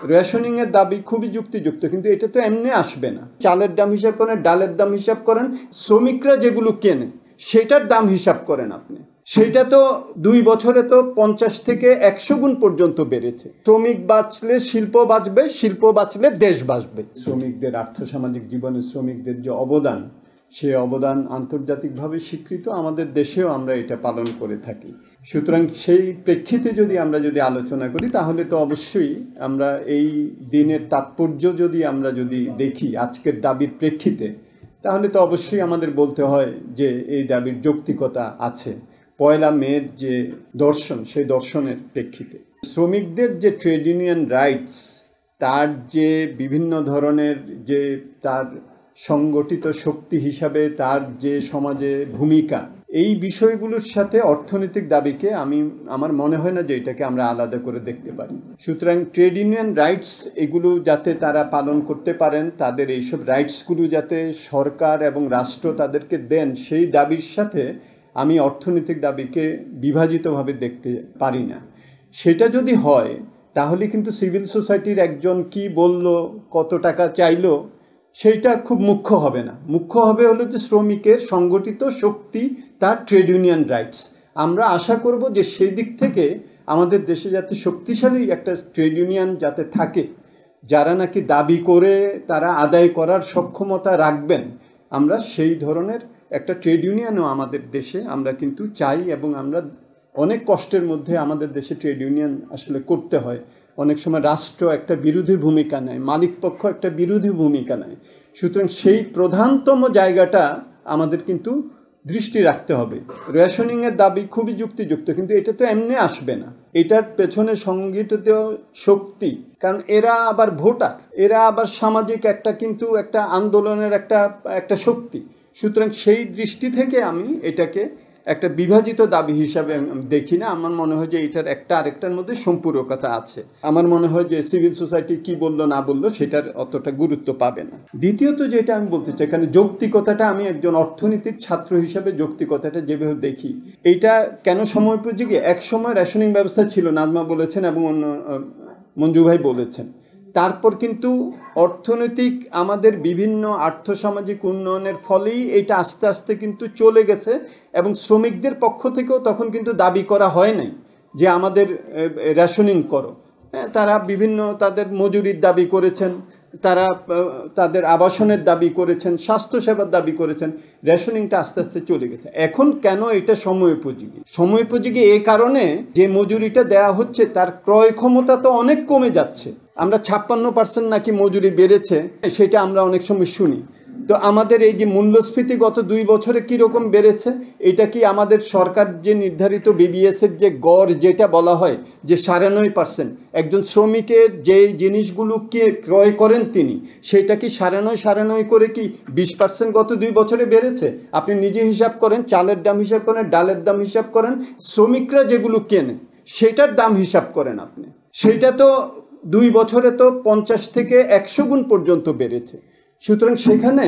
Rationing এর দাবি খুবই যুক্তিযুক্ত, কিন্তু এটা তো এমনি আসবে না। চালের দাম হিসাব করেন, ডালের দাম হিসাব করেন, শ্রমিকরা যেগুলো কেনে সেটার দাম হিসাব করেন আপনি, সেটা তো 2 বছরে তো 50 থেকে 100 গুণ পর্যন্ত বেড়েছে। শ্রমিক বাঁচলে শিল্প বাঁচবে, শিল্প বাঁচলে দেশ বাঁচবে। শ্রমিকদের আর্থসামাজিক জীবনে শ্রমিকদের যে অবদান, সেই অবদান আন্তর্জাতিকভাবে স্বীকৃত, আমাদের দেশেও আমরা এটা পালন করে থাকি। সুতরাং সেই প্রেক্ষিতে যদি আমরা আলোচনা করি, তাহলে তো অবশ্যই আমরা এই দিনের তাৎপর্য আমরা যদি দেখি আজকের দাবির প্রেক্ষিতে, তাহলে তো অবশ্যই আমাদের বলতে হয় যে এই দাবির যৌক্তিকতা আছে। 1 মের যে দর্শন, সেই দর্শনের প্রেক্ষিতে শ্রমিকদের যে ট্রেড ইউনিয়ন রাইটস, তার যে বিভিন্ন ধরনের যে তার সংগঠিত শক্তি হিসাবে তার যে সমাজে ভূমিকা, এই বিষয়গুলোর সাথে অর্থনৈতিক দাবিকে আমার মনে হয় না যে এটাকে আমরা আলাদা করে দেখতে পারি। সুতরাং ট্রেড ইউনিয়ন রাইটস এগুলো যাতে তারা পালন করতে পারেন, তাদের এইসব রাইটসগুলো যাতে সরকার এবং রাষ্ট্র তাদেরকে দেন, সেই দাবির সাথে আমি অর্থনৈতিক দাবিকে বিভাজিতভাবে দেখতে পারি না। সেটা যদি হয় তাহলে কিন্তু সিভিল সোসাইটির একজন কি বলল, কত টাকা চাইলো, সেইটা খুব মুখ্য হবে না। মুখ্য হবে হলো যে শ্রমিকের সংগঠিত শক্তি, তার ট্রেড ইউনিয়ন রাইটস। আমরা আশা করব যে সেই দিক থেকে আমাদের দেশে যাতে শক্তিশালী একটা ট্রেড ইউনিয়ন যাতে থাকে, যারা নাকি দাবি করে তারা আদায় করার সক্ষমতা রাখবেন, আমরা সেই ধরনের একটা ট্রেড ইউনিয়নও আমাদের দেশে আমরা কিন্তু চাই। এবং আমরা অনেক কষ্টের মধ্যে আমাদের দেশে ট্রেড ইউনিয়ন আসলে করতে হয়। অনেক সময় রাষ্ট্র একটা বিরোধী ভূমিকা নেয়, মালিক পক্ষ একটা বিরোধী ভূমিকা নেয়। সুতরাং সেই প্রধানতম জায়গাটা আমাদের কিন্তু দৃষ্টি রাখতে হবে। রেশনিংয়ের দাবি খুবই যুক্তিযুক্ত, কিন্তু এটা তো এমনি আসবে না। এটার পেছনে সংগঠিত শক্তি, কারণ এরা আবার ভোটার, এরা আবার সামাজিক একটা আন্দোলনের একটা শক্তি। সুতরাং সেই দৃষ্টি থেকে আমি এটাকে একটা বিভাজিত দাবি হিসাবে দেখি না। আমার মনে হয় যে এটার একটা আরেকটার মধ্যে সম্পূরকতা আছে। আমার মনে হয় যে সিভিল সোসাইটি কি বললো না বললো সেটার অতটা গুরুত্ব পাবে না। দ্বিতীয়ত যেটা আমি বলতে চাই, এখানে যৌক্তিকতাটা, আমি একজন অর্থনীতির ছাত্র হিসাবে যৌক্তিকতাটা যেভাবে দেখি, এইটা কেন সময়োপযোগী। এক সময় রেশনিং ব্যবস্থা ছিল, নাজমা বলেছেন এবং অন্য মঞ্জু ভাই বলেছেন। তারপর কিন্তু অর্থনৈতিক আমাদের বিভিন্ন আর্থসামাজিক উন্নয়নের ফলেই এটা আস্তে আস্তে কিন্তু চলে গেছে। এবং শ্রমিকদের পক্ষ থেকেও তখন কিন্তু দাবি করা হয় নাই যে আমাদের রেশনিং করো। তারা বিভিন্ন তাদের মজুরির দাবি করেছেন, তারা তাদের আবাসনের দাবি করেছেন, স্বাস্থ্যসেবার দাবি করেছেন। রেশনিংটা আস্তে আস্তে চলে গেছে। এখন কেন এটা সময়োপযোগী? সময়োপযোগী এই কারণে যে মজুরিটা দেয়া হচ্ছে তার ক্রয় ক্ষমতা তো অনেক কমে যাচ্ছে। আমরা 56% নাকি মজুরি বেড়েছে, সেটা আমরা অনেক সময় শুনি। তো আমাদের এই যে মূল্যস্ফীতি গত 2 বছরে কীরকম বেড়েছে, এটা কি আমাদের সরকার যে নির্ধারিত বিবিএসের যে গড় যেটা বলা হয় যে 9.5%, একজন শ্রমিকের যেই জিনিসগুলো কে ক্রয় করেন তিনি, সেটা কি 9.5 করে কি 20% গত 2 বছরে বেড়েছে? আপনি নিজে হিসাব করেন, চালের দাম হিসাব করেন, ডালের দাম হিসাব করেন, শ্রমিকরা যেগুলো কেনে সেটার দাম হিসাব করেন আপনি, সেটা তো 2 বছরে তো 50 থেকে 100 গুণ পর্যন্ত বেড়েছে। সুতরাং সেখানে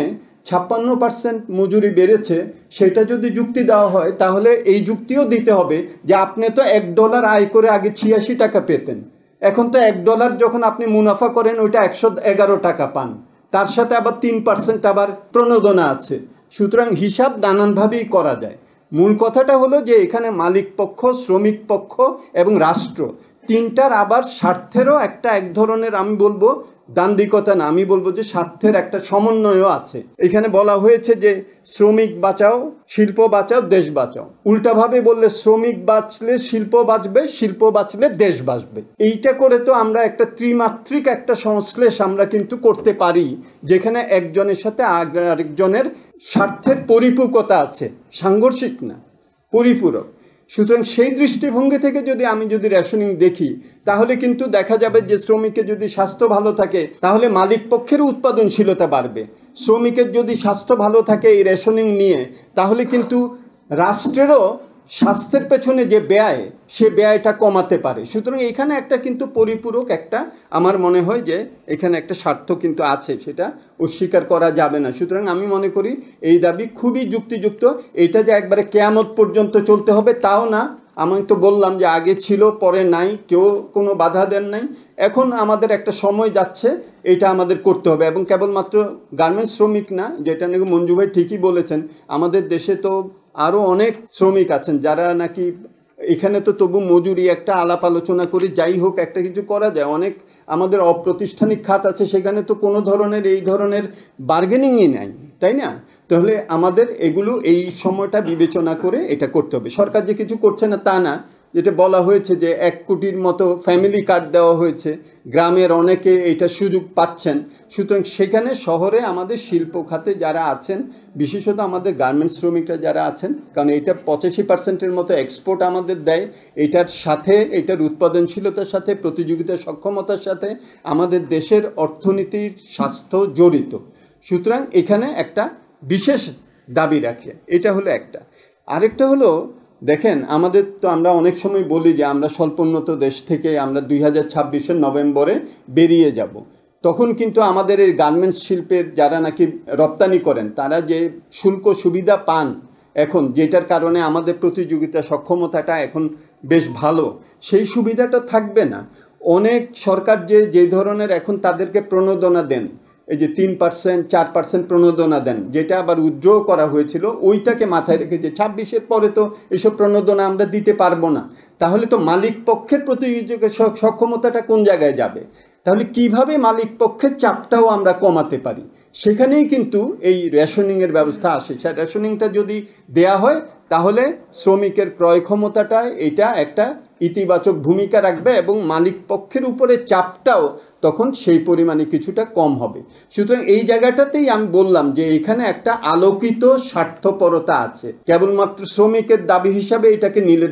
56% মজুরি বেড়েছে, সেটা যদি যুক্তি দেওয়া হয় তাহলে এই যুক্তিও দিতে হবে যে আপনি তো $1 আয় করে আগে 86 টাকা পেতেন, এখন তো $1 যখন আপনি মুনাফা করেন ওইটা 111 টাকা পান, তার সাথে আবার 3% আবার প্রণোদনা আছে। সুতরাং হিসাব নানানভাবেই করা যায়। মূল কথাটা হলো যে এখানে মালিক পক্ষ, শ্রমিক পক্ষ এবং রাষ্ট্র, তিনটার আবার স্বার্থেরও এক ধরনের, আমি বলবো দান্দিকতা না, আমি বলবো যে স্বার্থের একটা সমন্বয়ও আছে। এখানে বলা হয়েছে যে শ্রমিক বাঁচাও, শিল্প বাঁচাও, দেশ বাঁচাও। উল্টাভাবে বললে শ্রমিক বাঁচলে শিল্প বাঁচবে, শিল্প বাঁচলে দেশ বাঁচবে। এইটা করে তো আমরা একটা ত্রিমাত্রিক একটা সংশ্লেষ আমরা কিন্তু করতে পারি, যেখানে একজনের সাথে আরেকজনের স্বার্থের পরিপূরকতা আছে, সাংঘর্ষিক না, পরিপূরক। সুতরাং সেই দৃষ্টিভঙ্গি থেকে আমি যদি রেশনিং দেখি, তাহলে কিন্তু দেখা যাবে যে শ্রমিকের যদি স্বাস্থ্য ভালো থাকে তাহলে মালিক পক্ষের উৎপাদনশীলতা বাড়বে। শ্রমিকের যদি স্বাস্থ্য ভালো থাকে এই রেশনিং নিয়ে, তাহলে কিন্তু রাষ্ট্রেরও স্বাস্থ্যের পেছনে যে ব্যয়, সে ব্যয়টা কমাতে পারে। সুতরাং এখানে একটা কিন্তু পরিপূরক আমার মনে হয় যে এখানে একটা স্বার্থ কিন্তু আছে, সেটা অস্বীকার করা যাবে না। সুতরাং আমি মনে করি এই দাবি খুবই যুক্তিযুক্ত। এটা যে একবারে কিয়ামত পর্যন্ত চলতে হবে তাও না, আমি তো বললাম যে আগে ছিল পরে নাই, কেউ কোনো বাধা দেন নাই। এখন আমাদের একটা সময় যাচ্ছে, এটা আমাদের করতে হবে। এবং কেবলমাত্র গার্মেন্টস শ্রমিক না, যেটা নাকি মঞ্জু ভাই ঠিকই বলেছেন, আমাদের দেশে তো আরও অনেক শ্রমিক আছেন যারা নাকি এখানে তো তবু মজুরি একটা আলাপ আলোচনা করি, যাই হোক একটা কিছু করা যায়। অনেক আমাদের অপ্রতিষ্ঠানিক খাত আছে, সেখানে তো কোনো ধরনের এই ধরনের বার্গেনিংই নাই, তাই না? তাহলে আমাদের এগুলো এই সময়টা বিবেচনা করে এটা করতে হবে। সরকার যে কিছু করছে না তা না, যেটা বলা হয়েছে যে 1 কোটির মতো ফ্যামিলি কার্ড দেওয়া হয়েছে, গ্রামের অনেকে এটা সুযোগ পাচ্ছেন। সুতরাং সেখানে শহরে আমাদের শিল্প খাতে যারা আছেন, বিশেষত আমাদের গার্মেন্টস শ্রমিকরা যারা আছেন, কারণ এটা 85% মতো এক্সপোর্ট আমাদের দেয়, এটার সাথে এটার উৎপাদনশীলতার সাথে প্রতিযোগিতার সক্ষমতার সাথে আমাদের দেশের অর্থনীতির স্বাস্থ্য জড়িত। সুতরাং এখানে একটা বিশেষ দাবি রাখে, এটা হলো একটা। আরেকটা হলো, দেখেন আমাদের তো আমরা অনেক সময় বলি যে আমরা স্বল্পোন্নত দেশ থেকে আমরা 2026 নভেম্বরে বেরিয়ে যাব। তখন কিন্তু আমাদের এই গার্মেন্টস শিল্পের যারা নাকি রপ্তানি করেন তারা যে শুল্ক সুবিধা পান এখন, যেটার কারণে আমাদের প্রতিযোগিতা সক্ষমতাটা এখন বেশ ভালো, সেই সুবিধাটা থাকবে না। অনেক সরকার যে ধরনের এখন তাদেরকে প্রণোদনা দেন, এই যে 3% 4% প্রণোদনা দেন, যেটা আবার উইথড্র করা হয়েছিল, ওইটাকে মাথায় রেখে যে 26-এর পরে তো এসব প্রণোদনা আমরা দিতে পারবো না, তাহলে তো মালিক পক্ষের প্রতিযোগিতার সক্ষমতাটা কোন জায়গায় যাবে? তাহলে কিভাবে মালিক পক্ষের চাপটাও আমরা কমাতে পারি, সেখানেই কিন্তু এই রেশনিংয়ের ব্যবস্থা আসে। সেই রেশনিংটা যদি দেয়া হয় তাহলে শ্রমিকের ক্রয় ক্ষমতাটা এটা একটা ইতিবাচক ভূমিকা রাখবে এবং মালিক পক্ষের উপরে চাপটাও তখন সেই পরিমাণে কিছুটা কম হবে। সুতরাং এই জায়গাটাতেই আমি বললাম যে এখানে একটা আলোকিত স্বার্থপরতা আছে, কেবলমাত্র শ্রমিকের দাবি হিসাবে এটাকে নিলে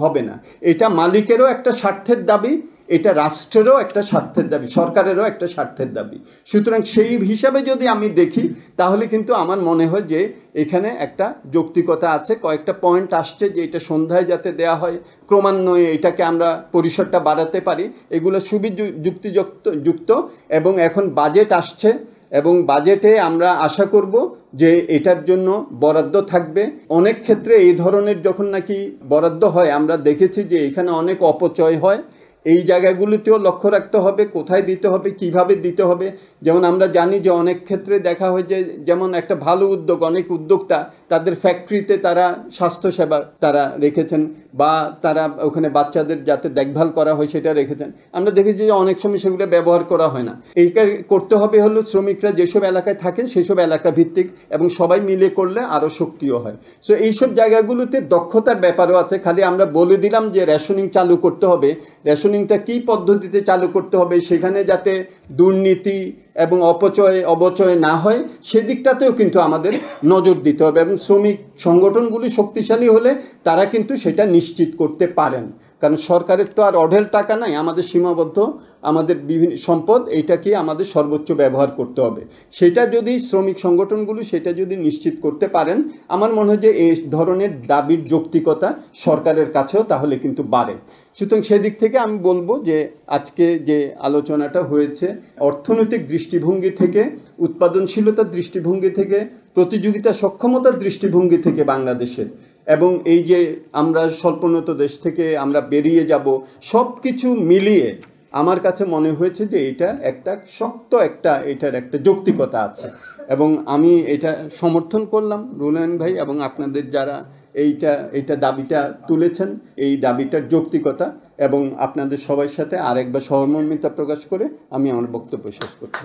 হবে না। এটা মালিকেরও একটা স্বার্থের দাবি, এটা রাষ্ট্রেরও একটা স্বার্থের দাবি, সরকারেরও একটা স্বার্থের দাবি। সুতরাং সেই হিসাবে যদি আমি দেখি তাহলে কিন্তু আমার মনে হয় যে এখানে একটা যৌক্তিকতা আছে। কয়েকটা পয়েন্ট আসছে যে এটা সন্ধ্যায় যাতে দেয়া হয়, ক্রমান্বয়ে এটাকে আমরা পরিসরটা বাড়াতে পারি, এগুলো যুক্ত। এবং এখন বাজেট আসছে এবং বাজেটে আমরা আশা করব যে এটার জন্য বরাদ্দ থাকবে। অনেক ক্ষেত্রে এই ধরনের যখন নাকি বরাদ্দ হয় আমরা দেখেছি যে এখানে অনেক অপচয় হয়। এই জায়গাগুলিতেও লক্ষ্য রাখতে হবে, কোথায় দিতে হবে, কিভাবে দিতে হবে। যেমন আমরা জানি যে অনেক ক্ষেত্রে দেখা হয় যে যেমন একটা ভালো উদ্যোগ, অনেক উদ্যোক্তা তাদের ফ্যাক্টরিতে তারা স্বাস্থ্যসেবা তারা রেখেছেন, বা তারা ওখানে বাচ্চাদের যাতে দেখভাল করা হয় সেটা রেখেছেন। আমরা দেখেছি যে অনেক সময় সেগুলো ব্যবহার করা হয় না। এইটা করতে হবে হলো শ্রমিকরা যেসব এলাকায় থাকেন সেসব এলাকা ভিত্তিক, এবং সবাই মিলে করলে আরও শক্তিও হয়। সো এইসব জায়গাগুলোতে দক্ষতার ব্যাপারও আছে। খালি আমরা বলে দিলাম যে রেশনিং চালু করতে হবে, রেশনিংটা কী পদ্ধতিতে চালু করতে হবে, সেখানে যাতে দুর্নীতি এবং অবচয় না হয় সেদিকটাতেও কিন্তু আমাদের নজর দিতে হবে। এবং শ্রমিক সংগঠনগুলি শক্তিশালী হলে তারা কিন্তু সেটা নিশ্চিত করতে পারেন, কারণ সরকারের তো আর অঢেল টাকা নাই, আমাদের সীমাবদ্ধ আমাদের বিভিন্ন সম্পদ, এইটাকে আমাদের সর্বোচ্চ ব্যবহার করতে হবে। সেটা যদি শ্রমিক সংগঠনগুলো সেটা যদি নিশ্চিত করতে পারেন, আমার মনে হয় যে এই ধরনের দাবির যৌক্তিকতা সরকারের কাছেও তাহলে কিন্তু বাড়ে। সুতরাং সেদিক থেকে আমি বলবো যে আজকে যে আলোচনাটা হয়েছে অর্থনৈতিক দৃষ্টিভঙ্গি থেকে, উৎপাদনশীলতার দৃষ্টিভঙ্গি থেকে, প্রতিযোগিতা সক্ষমতার দৃষ্টিভঙ্গি থেকে বাংলাদেশের, এবং এই যে আমরা স্বল্পোন্নত দেশ থেকে আমরা বেরিয়ে যাব, সব কিছু মিলিয়ে আমার কাছে মনে হয়েছে যে এটা একটা শক্ত এটার একটা যৌক্তিকতা আছে। এবং আমি এটা সমর্থন করলাম রুহুল আমিন ভাই এবং আপনাদের যারা এইটা দাবিটা তুলেছেন, এই দাবিটার যৌক্তিকতা, এবং আপনাদের সবার সাথে আরেকবার সহমর্মিতা প্রকাশ করে আমি আমার বক্তব্য শেষ করছি।